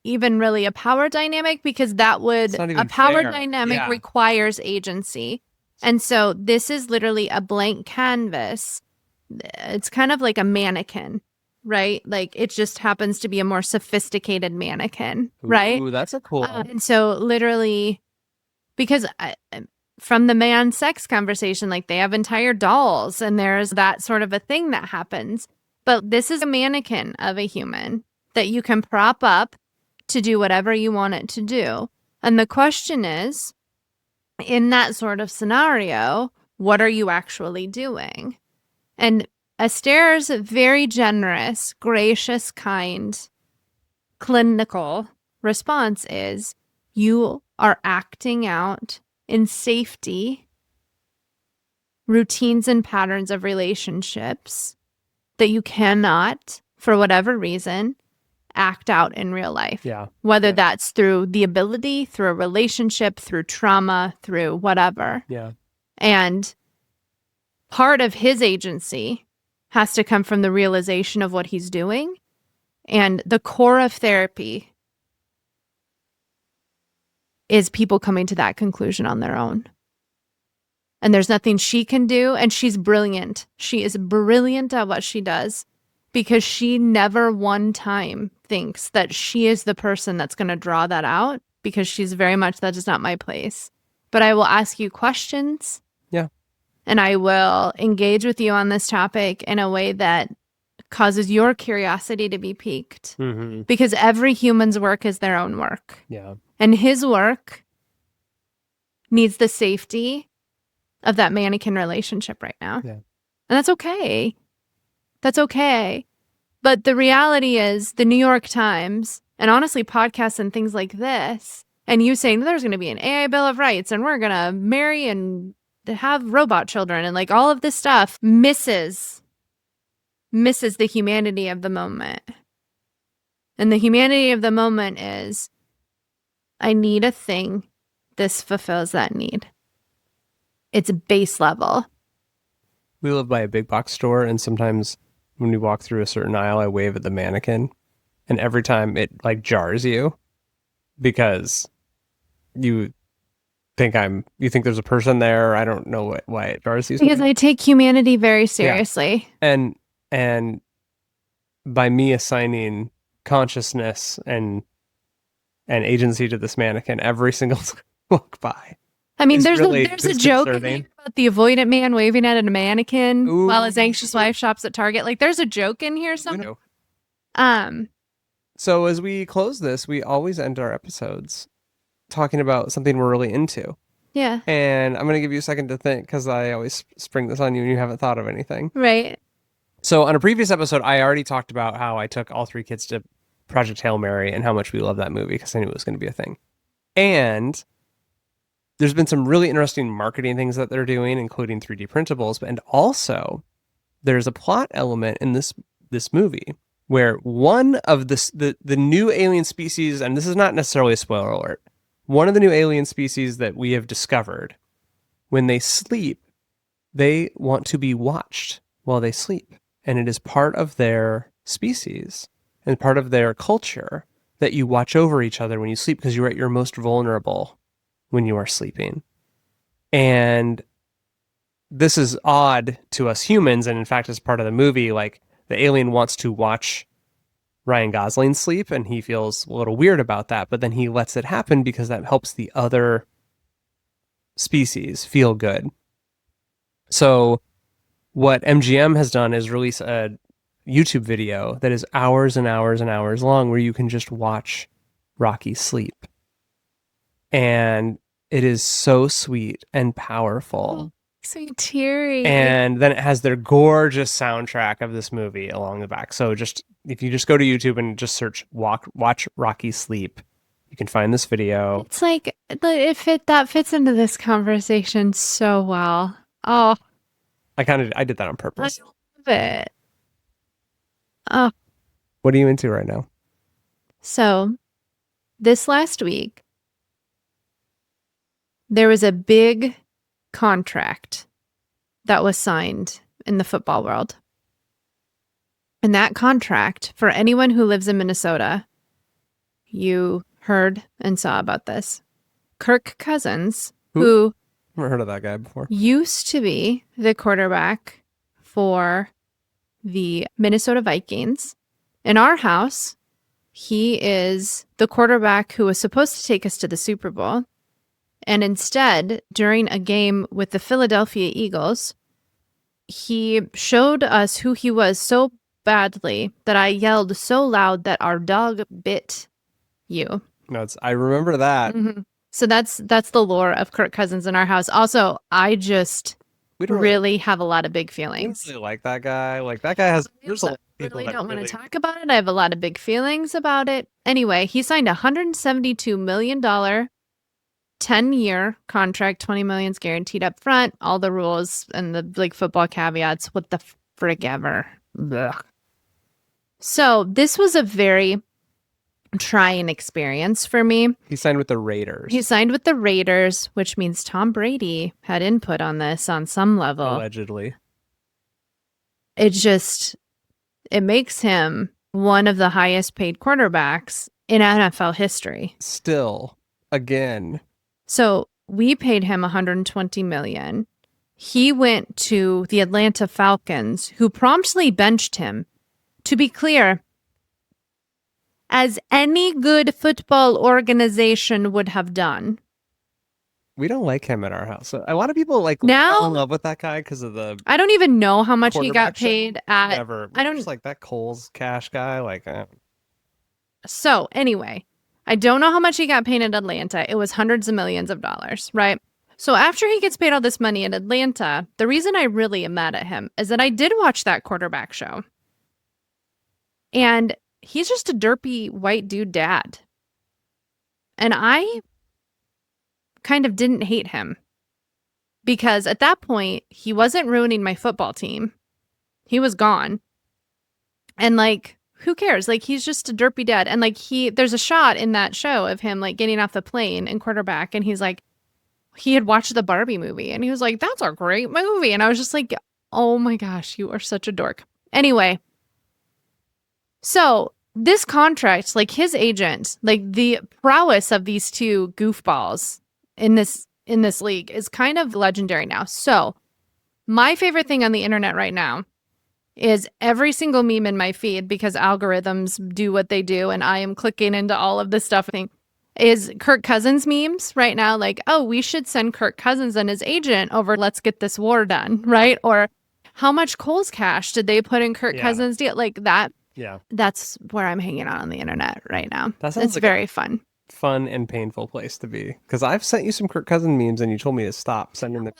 even really a power dynamic, because that would, a power dynamic requires agency. And so this is literally a blank canvas. It's kind of like a mannequin, right? Like it just happens to be a more sophisticated mannequin, right? Ooh, that's a cool. And so literally, because from the man sex conversation, like they have entire dolls and there's that sort of a thing that happens. But this is a mannequin of a human that you can prop up to do whatever you want it to do. And the question is, in that sort of scenario, what are you actually doing? And Esther's very generous, gracious, kind, clinical response is, you are acting out in safety routines and patterns of relationships that you cannot, for whatever reason, act out in real life. Yeah. Whether that's through the ability, through a relationship, through trauma, through whatever. Yeah. And part of his agency has to come from the realization of what he's doing. And the core of therapy is people coming to that conclusion on their own. And there's nothing she can do. And she's brilliant. She is brilliant at what she does, because she never one time thinks that she is the person that's going to draw that out, because she's very much, that is not my place. But I will ask you questions. Yeah. And I will engage with you on this topic in a way that causes your curiosity to be piqued. Mm-hmm. Because every human's work is their own work. Yeah. And his work needs the safety of that mannequin relationship right now. Yeah. And that's okay. That's okay. But the reality is the New York Times, and honestly podcasts and things like this, and you saying there's going to be an AI Bill of Rights and we're going to marry and have robot children and like all of this stuff misses the humanity of the moment. And the humanity of the moment is, I need a thing. This fulfills that need. It's base level. We live by a big box store, and sometimes when we walk through a certain aisle, I wave at the mannequin, and every time it like jars you because you think there's a person there. I don't know why it jars you. Because I take humanity very seriously. Yeah. And by me assigning consciousness and agency to this mannequin every single look by. I mean, there's a joke about the avoidant man waving at a mannequin while his anxious wife shops at Target. Like, there's a joke in here somewhere. So as we close this, we always end our episodes talking about something we're really into. Yeah. And I'm going to give you a second to think, because I always spring this on you and you haven't thought of anything. Right. So on a previous episode, I already talked about how I took all three kids to Project Hail Mary and how much we love that movie, because I knew it was going to be a thing. And there's been some really interesting marketing things that they're doing, including 3D printables. And also, there's a plot element in this movie where one of the new alien species, and this is not necessarily a spoiler alert, one of the new alien species that we have discovered, when they sleep, they want to be watched while they sleep. And it is part of their species and part of their culture that you watch over each other when you sleep, because you're at your most vulnerable when you are sleeping. And this is odd to us humans, and in fact, as part of the movie, like the alien wants to watch Ryan Gosling sleep, and he feels a little weird about that, but then he lets it happen because that helps the other species feel good. So what MGM has done is release a YouTube video that is hours and hours and hours long, where you can just watch Rocky sleep. And it is so sweet and powerful. So teary. And then it has their gorgeous soundtrack of this movie along the back. So just if you just go to YouTube and just search watch Rocky sleep, you can find this video. It's like that fits into this conversation so well. Oh, I did that on purpose. I love it. Oh, what are you into right now? So this last week, there was a big contract that was signed in the football world. And that contract, for anyone who lives in Minnesota, you heard and saw about this. Kirk Cousins, who Never heard of that guy before. used to be the quarterback for the Minnesota Vikings. In our house, he is the quarterback who was supposed to take us to the Super Bowl. And instead, during a game with the Philadelphia Eagles, he showed us who he was so badly that I yelled so loud that our dog bit you. No, I remember that. Mm-hmm. So that's the lore of Kirk Cousins in our house. Also, I just really have a lot of big feelings. I really like that guy. Like that guy has. There's a lot of people really that don't want to talk about it. I have a lot of big feelings about it. Anyway, he signed a $172 million 10-year contract, $20 million guaranteed up front, all the rules and the like football caveats. What the frick ever. Ugh. So this was a very trying experience for me. He signed with the Raiders. He signed with the Raiders, which means Tom Brady had input on this on some level. Allegedly. It makes him one of the highest paid quarterbacks in NFL history. Still, again. So we paid him $120 million. He went to the Atlanta Falcons, who promptly benched him. To be clear, as any good football organization would have done. We don't like him at our house. A lot of people now fell in love with that guy because of the. I don't even know how much he got paid at. Never. I don't just like that Coles cash guy. So anyway, I don't know how much he got paid at Atlanta. It was hundreds of millions of dollars, right? So after he gets paid all this money in Atlanta, the reason I really am mad at him is that I did watch that quarterback show. And he's just a derpy white dude dad. And I kind of didn't hate him because at that point, he wasn't ruining my football team. He was gone. And who cares? He's just a derpy dad. And there's a shot in that show of him getting off the plane and quarterback. And he's he had watched the Barbie movie and he was like, that's a great movie. And I was just like, oh my gosh, you are such a dork. Anyway. So this contract, his agent, the prowess of these two goofballs in this league is kind of legendary now. So my favorite thing on the internet right now is every single meme in my feed, because algorithms do what they do and I am clicking into all of this stuff, is Kirk Cousins memes right now. Oh, we should send Kirk Cousins and his agent over. Let's get this war done, right? Or how much Coles cash did they put in Kirk Cousins' deal? That. Yeah. That's where I'm hanging out on the internet right now. It's very fun. Fun and painful place to be. Because I've sent you some Kirk Cousins memes and you told me to stop sending them.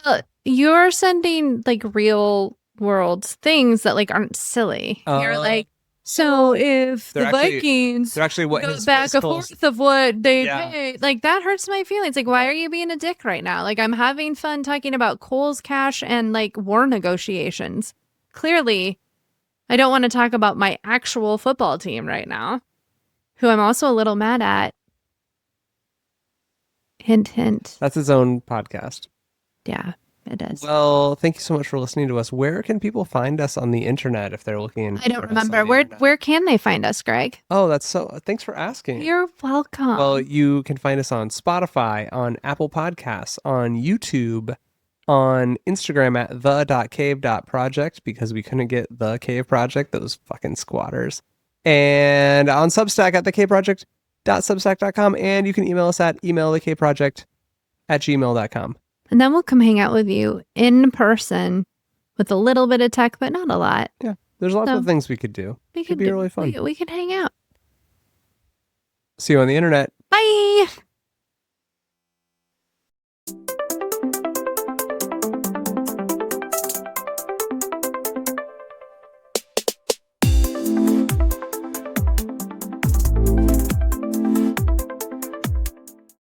You're sending real world things that aren't silly. You're so if the Vikings they're actually what go back a fourth of what they pay, that hurts my feelings. Why are you being a dick right now? I'm having fun talking about Coles cash and war negotiations. Clearly, I don't want to talk about my actual football team right now, who I'm also a little mad at. Hint, hint. That's its own podcast. Yeah, it is. Well, thank you so much for listening to us. Where can people find us on the internet if they're looking? I don't remember. Where can they find us, Greg? Oh, thanks for asking. You're welcome. Well, you can find us on Spotify, on Apple Podcasts, on YouTube, on Instagram at the.cave.project because we couldn't get the Cave Project, those fucking squatters. And on Substack at thecaveproject.substack.com. And you can email us at emailthecaveproject@gmail.com. And then we'll come hang out with you in person with a little bit of tech, but not a lot. Yeah, there's lots of things we could do. It could be really fun. We could hang out. See you on the internet. Bye.